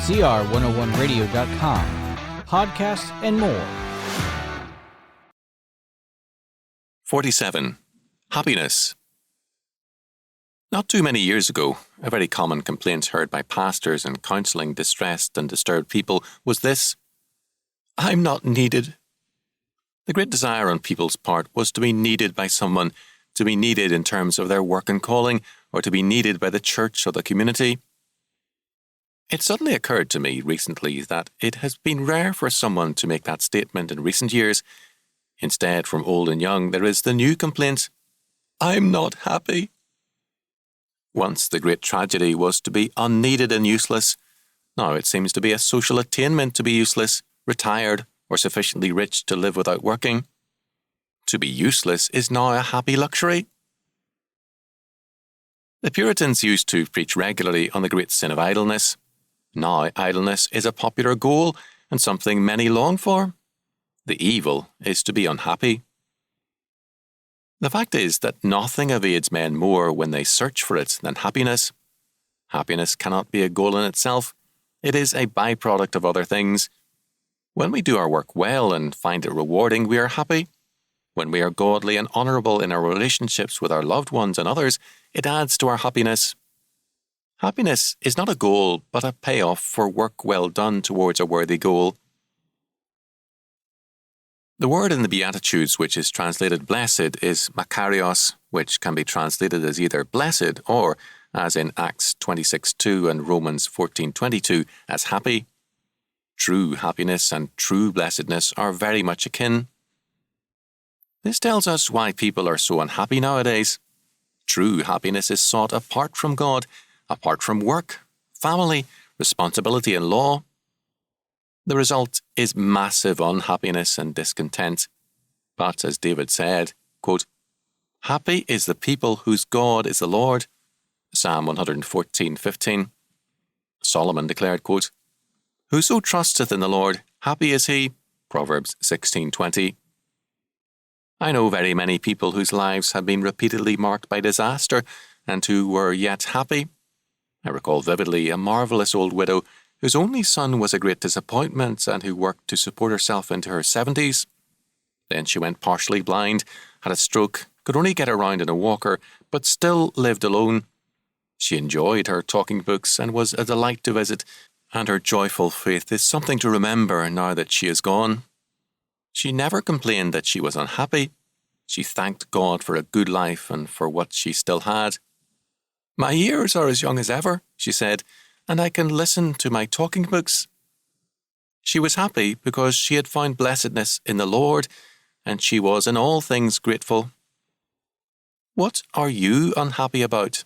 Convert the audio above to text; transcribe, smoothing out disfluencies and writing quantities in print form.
cr101radio.com, podcasts, and more. 47. Happiness. Not too many years ago, a very common complaint heard by pastors and counselling distressed and disturbed people was this: I'm not needed. The great desire on people's part was to be needed by someone, to be needed in terms of their work and calling, or to be needed by the church or the community. It suddenly occurred to me recently that it has been rare for someone to make that statement in recent years. Instead, from old and young, there is the new complaint: I'm not happy. Once the great tragedy was to be unneeded and useless. Now it seems to be a social attainment to be useless, retired, or sufficiently rich to live without working. To be useless is now a happy luxury. The Puritans used to preach regularly on the great sin of idleness. Now idleness is a popular goal and something many long for. The evil is to be unhappy. The fact is that nothing evades men more when they search for it than happiness. Happiness cannot be a goal in itself. It is a byproduct of other things. When we do our work well and find it rewarding, we are happy. When we are godly and honourable in our relationships with our loved ones and others, it adds to our happiness. Happiness is not a goal, but a payoff for work well done towards a worthy goal. The word in the Beatitudes which is translated blessed is makarios, which can be translated as either blessed or, as in Acts 26:2 and Romans 14:22, as happy. True happiness and true blessedness are very much akin. This tells us why people are so unhappy nowadays. True happiness is sought apart from God, apart from work, family, responsibility and law. The result is massive unhappiness and discontent. But as David said, quote, happy is the people whose God is the Lord. Psalm 114:15. Solomon declared, quote, whoso trusteth in the Lord, happy is he. Proverbs 16:20. I know very many people whose lives have been repeatedly marked by disaster and who were yet happy. I recall vividly a marvellous old widow whose only son was a great disappointment and who worked to support herself into her 70s. Then she went partially blind, had a stroke, could only get around in a walker, but still lived alone. She enjoyed her talking books and was a delight to visit, and her joyful faith is something to remember now that she is gone. She never complained that she was unhappy. She thanked God for a good life and for what she still had. My years are as young as ever, she said, and I can listen to my talking books. She was happy because she had found blessedness in the Lord, and she was in all things grateful. What are you unhappy about?